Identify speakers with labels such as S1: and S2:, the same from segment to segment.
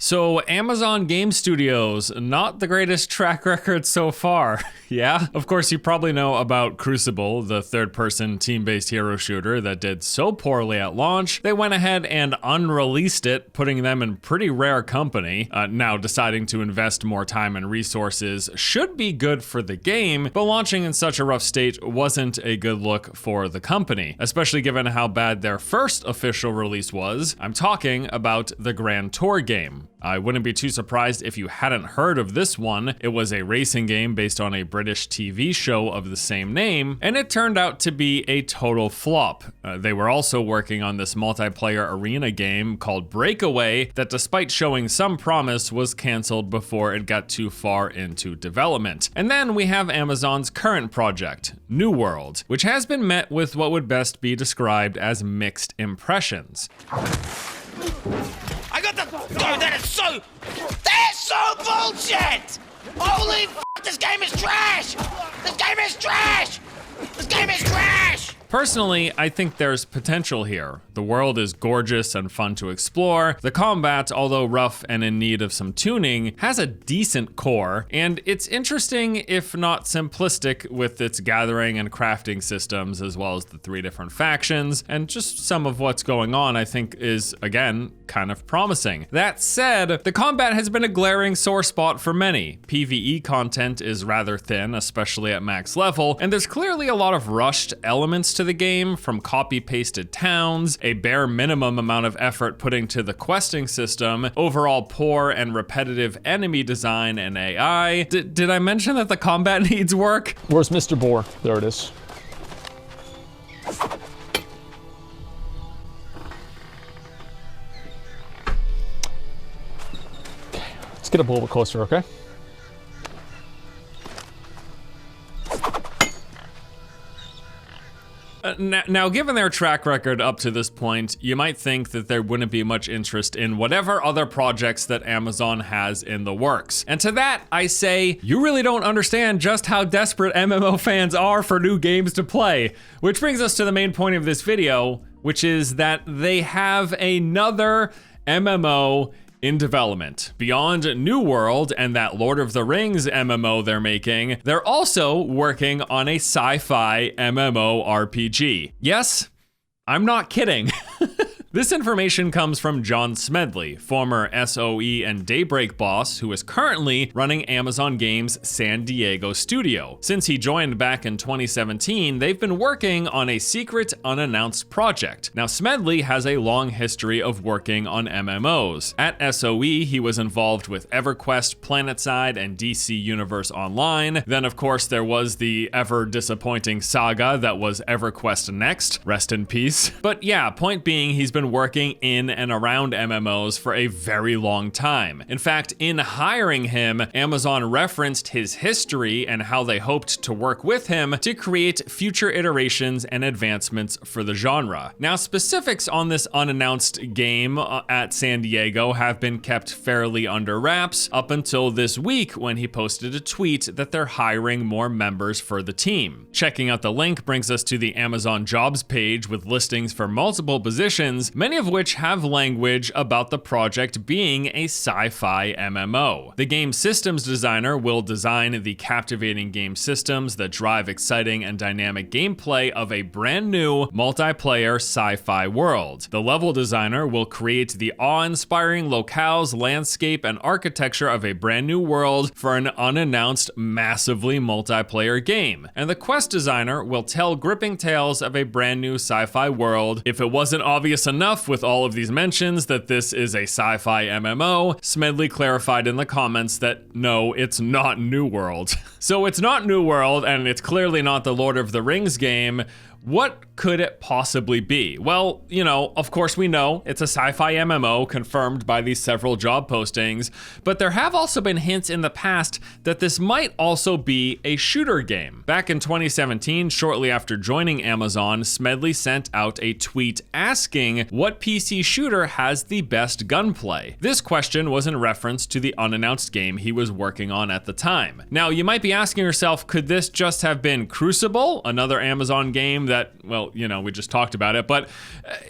S1: So Amazon Game Studios, not the greatest track record so far. Yeah, of course you probably know about Crucible, the third-person team-based hero shooter that did so poorly at launch, they went ahead and unreleased it, putting them in pretty rare company. Now deciding to invest more time and resources should be good for the game, but launching in such a rough state wasn't a good look for the company, especially given how bad their first official release was. I'm talking about the Grand Tour game. I wouldn't be too surprised if you hadn't heard of this one. It was a racing game based on a British TV show of the same name, and it turned out to be a total flop. They were also working on this multiplayer arena game called Breakaway that, despite showing some promise, was canceled before it got too far into development. And then we have Amazon's current project, New World, which has been met with what would best be described as mixed impressions.
S2: I got the. Oh, that's so bullshit! Holy f! This game is trash! This game is trash! This game is trash!
S1: Personally, I think there's potential here. The world is gorgeous and fun to explore. The combat, although rough and in need of some tuning, has a decent core, and it's interesting if not simplistic with its gathering and crafting systems, as well as the 3 different factions, and just some of what's going on I think is, again, kind of promising. That said, the combat has been a glaring sore spot for many. PvE content is rather thin, especially at max level, and there's clearly a lot of rushed elements to the game, from copy-pasted towns, a bare minimum amount of effort put into the questing system, overall poor and repetitive enemy design and AI. Did I mention that the combat needs work?
S3: Where's Mr. Boar? There it is. Okay, let's get up a little bit closer, okay?
S1: Now, given their track record up to this point, you might think that there wouldn't be much interest in whatever other projects that Amazon has in the works. And to that, I say, you really don't understand just how desperate MMO fans are for new games to play. Which brings us to the main point of this video, which is that they have another MMO in development. Beyond New World and that Lord of the Rings MMO they're making, they're also working on a sci-fi MMO RPG. Yes, I'm not kidding. This information comes from John Smedley, former SOE and Daybreak boss, who is currently running Amazon Games' San Diego studio. Since he joined back in 2017, they've been working on a secret, unannounced project. Now, Smedley has a long history of working on MMOs. At SOE, he was involved with EverQuest, PlanetSide, and DC Universe Online. Then, of course, there was the ever-disappointing saga that was EverQuest Next. Rest in peace. But yeah, point being, he's been working in and around MMOs for a very long time. In fact, in hiring him, Amazon referenced his history and how they hoped to work with him to create future iterations and advancements for the genre. Now, specifics on this unannounced game at San Diego have been kept fairly under wraps up until this week, when he posted a tweet that they're hiring more members for the team. Checking out the link brings us to the Amazon jobs page with listings for multiple positions, many of which have language about the project being a sci-fi MMO. The game systems designer will design the captivating game systems that drive exciting and dynamic gameplay of a brand new multiplayer sci-fi world. The level designer will create the awe-inspiring locales, landscape, and architecture of a brand new world for an unannounced, massively multiplayer game. And the quest designer will tell gripping tales of a brand new sci-fi world. If it wasn't obvious enough with all of these mentions that this is a sci-fi MMO, Smedley clarified in the comments that no, it's not New World. So it's not New World, and it's clearly not the Lord of the Rings game. What could it possibly be? Well, you know, of course we know it's a sci-fi MMO confirmed by these several job postings, but there have also been hints in the past that this might also be a shooter game. Back in 2017, shortly after joining Amazon, Smedley sent out a tweet asking what PC shooter has the best gunplay. This question was in reference to the unannounced game he was working on at the time. Now, you might be asking yourself, could this just have been Crucible, another Amazon game that, well, you know, we just talked about it, but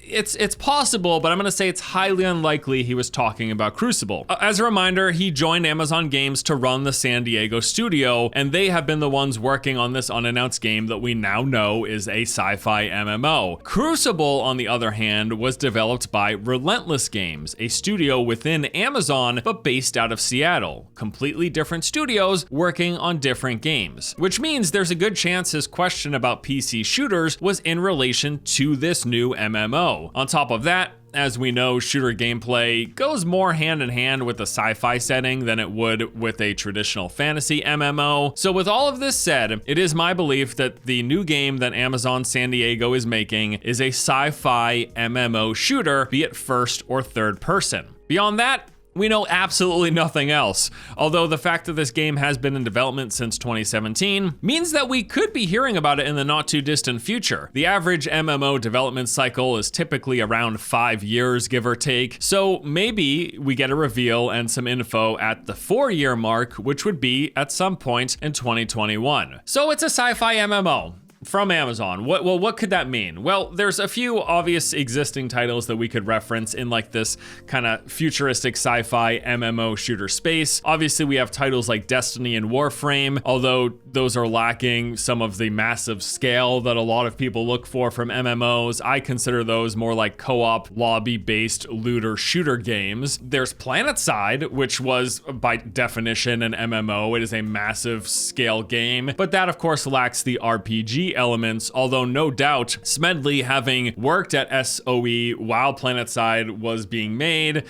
S1: it's possible, but I'm gonna say it's highly unlikely he was talking about Crucible. As a reminder, he joined Amazon Games to run the San Diego studio, and they have been the ones working on this unannounced game that we now know is a sci-fi MMO. Crucible, on the other hand, was developed by Relentless Games, a studio within Amazon, but based out of Seattle. Completely different studios working on different games, which means there's a good chance his question about PC shooters was in relation to this new MMO. On top of that, as we know, shooter gameplay goes more hand in hand with a sci-fi setting than it would with a traditional fantasy MMO. So with all of this said, it is my belief that the new game that Amazon San Diego is making is a sci-fi MMO shooter, be it first or third person. Beyond that, we know absolutely nothing else, although the fact that this game has been in development since 2017 means that we could be hearing about it in the not too distant future. The average MMO development cycle is typically around 5 years, give or take, so maybe we get a reveal and some info at the 4-year mark, which would be at some point in 2021. So it's a sci-fi MMO. From Amazon. What could that mean? Well, there's a few obvious existing titles that we could reference in like this kind of futuristic sci-fi MMO shooter space. Obviously, we have titles like Destiny and Warframe, although those are lacking some of the massive scale that a lot of people look for from MMOs. I consider those more like co-op, lobby-based looter shooter games. There's PlanetSide, which was by definition an MMO. It is a massive scale game, but that of course lacks the RPG elements, although no doubt Smedley, having worked at SOE while PlanetSide was being made,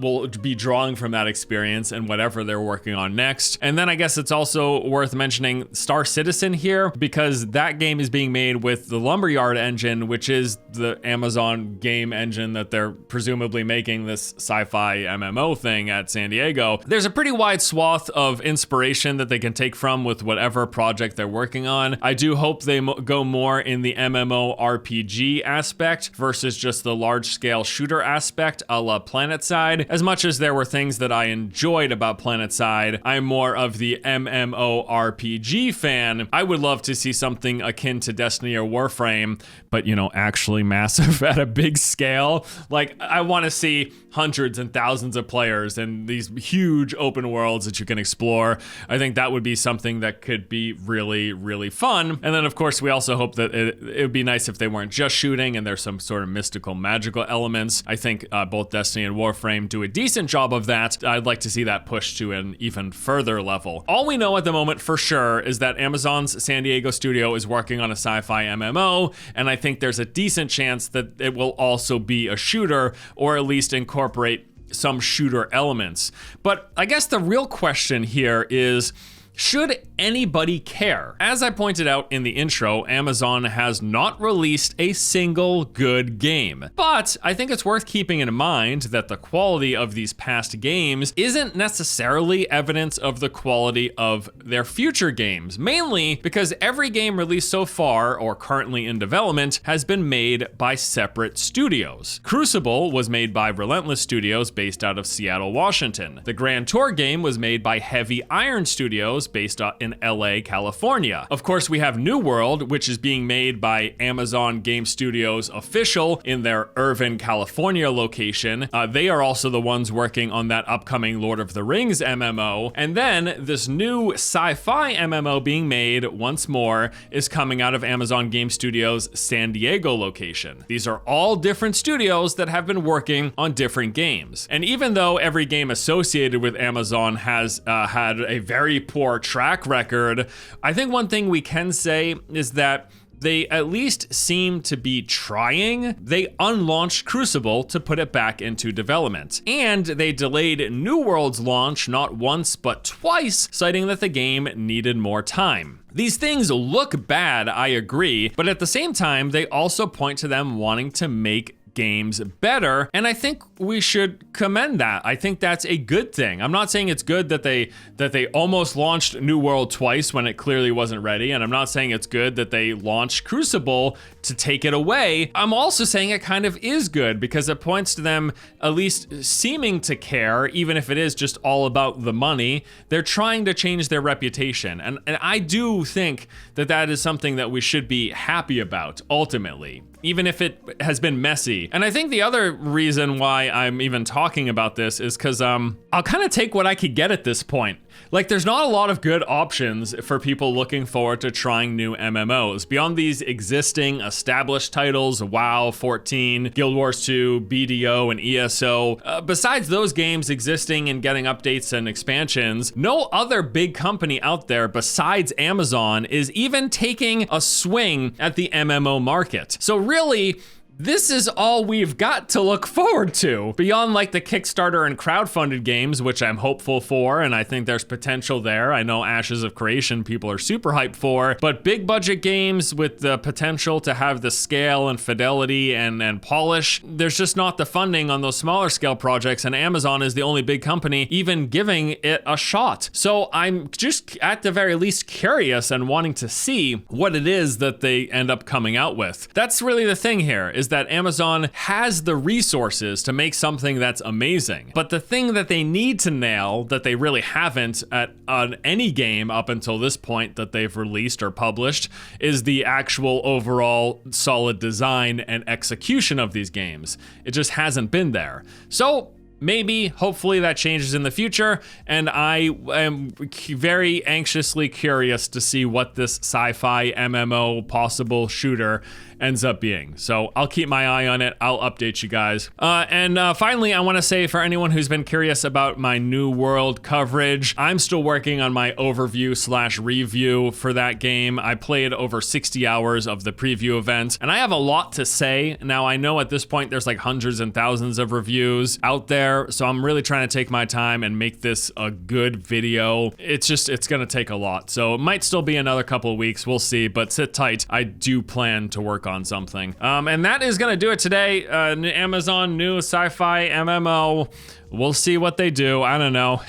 S1: will be drawing from that experience and whatever they're working on next. And then I guess it's also worth mentioning Star Citizen here, because that game is being made with the Lumberyard engine, which is the Amazon game engine that they're presumably making this sci-fi MMO thing at San Diego. There's a pretty wide swath of inspiration that they can take from with whatever project they're working on. I do hope they go more in the MMO RPG aspect versus just the large-scale shooter aspect a la PlanetSide. As much as there were things that I enjoyed about PlanetSide, I'm more of the MMO RPG fan. I would love to see something akin to Destiny or Warframe, but you know, actually massive at a big scale. Like, I want to see hundreds and thousands of players and these huge open worlds that you can explore. I think that would be something that could be really, really fun. And then of course, we also hope that it would be nice if they weren't just shooting and there's some sort of mystical, magical elements. I think both Destiny and Warframe do a decent job of that. I'd like to see that pushed to an even further level. All we know at the moment for sure is that Amazon's San Diego studio is working on a sci-fi MMO, and I think there's a decent chance that it will also be a shooter, or at least incorporate some shooter elements. But I guess the real question here is, should anybody care? As I pointed out in the intro, Amazon has not released a single good game. But I think it's worth keeping in mind that the quality of these past games isn't necessarily evidence of the quality of their future games, mainly because every game released so far or currently in development has been made by separate studios. Crucible was made by Relentless Studios based out of Seattle, Washington. The Grand Tour game was made by Heavy Iron Studios based in LA, California. Of course, we have New World, which is being made by Amazon Game Studios Official in their Irvine, California location. They are also the ones working on that upcoming Lord of the Rings MMO. And then this new sci-fi MMO being made once more is coming out of Amazon Game Studios San Diego location. These are all different studios that have been working on different games. And even though every game associated with Amazon has had a very poor track record, I think one thing we can say is that they at least seem to be trying. They unlaunched Crucible to put it back into development, and they delayed New World's launch not once but twice, citing that the game needed more time. These things look bad, I agree, but at the same time, they also point to them wanting to make games better, and I think we should commend that. I think that's a good thing. I'm not saying it's good that they almost launched New World twice when it clearly wasn't ready, and I'm not saying it's good that they launched Crucible to take it away. I'm also saying it kind of is good because it points to them at least seeming to care, even if it is just all about the money. They're trying to change their reputation, and I do think that that is something that we should be happy about ultimately, even if it has been messy. And I think the other reason why I'm even talking about this is because I'll kind of take what I could get at this point. Like, there's not a lot of good options for people looking forward to trying new MMOs. Beyond these existing established titles, WoW, 14, Guild Wars 2, BDO, and ESO, besides those games existing and getting updates and expansions, no other big company out there besides Amazon is even taking a swing at the MMO market. So really, this is all we've got to look forward to. Beyond like the Kickstarter and crowdfunded games, which I'm hopeful for, and I think there's potential there. I know Ashes of Creation people are super hyped for, but big budget games with the potential to have the scale and fidelity and polish, there's just not the funding on those smaller scale projects, and Amazon is the only big company even giving it a shot. So I'm just at the very least curious and wanting to see what it is that they end up coming out with. That's really the thing here, is that Amazon has the resources to make something that's amazing. But the thing that they need to nail that they really haven't on any game up until this point that they've released or published is the actual overall solid design and execution of these games. It just hasn't been there. So maybe, hopefully that changes in the future, and I am very anxiously curious to see what this sci-fi MMO possible shooter ends up being. So I'll keep my eye on it. I'll update you guys. And finally, I want to say for anyone who's been curious about my New World coverage, I'm still working on my overview/review for that game. I played over 60 hours of the preview event, and I have a lot to say. Now, I know at this point there's like hundreds and thousands of reviews out there, so I'm really trying to take my time and make this a good video. It's gonna take a lot. So it might still be another couple of weeks, we'll see, but sit tight. I do plan to work on something. And that is gonna do it today. Amazon new sci-fi MMO. We'll see what they do. I don't know.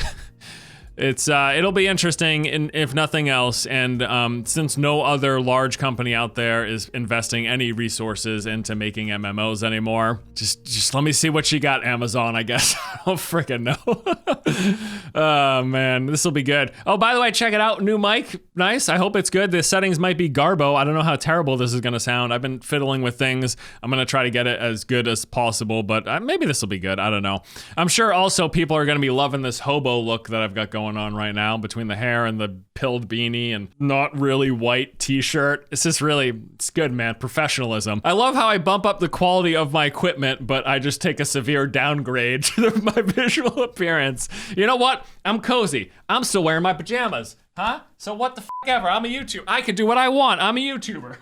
S1: It'll be interesting, if nothing else, and since no other large company out there is investing any resources into making MMOs anymore, just let me see what you got, Amazon, I guess. I don't freaking know. Oh man, this will be good. Oh, by the way, check it out, new mic, nice. I hope it's good. The settings might be garbo. I don't know how terrible this is gonna sound. I've been fiddling with things. I'm gonna try to get it as good as possible, but maybe this will be good. I don't know. I'm sure also people are gonna be loving this hobo look that I've got going on right now between the hair and the pilled beanie and not really white t-shirt. It's good, man. Professionalism. I love how I bump up the quality of my equipment, but I just take a severe downgrade to my visual appearance. You know what? I'm cozy. I'm still wearing my pajamas. Huh? So what the f ever? I'm a YouTuber. I can do what I want. I'm a YouTuber.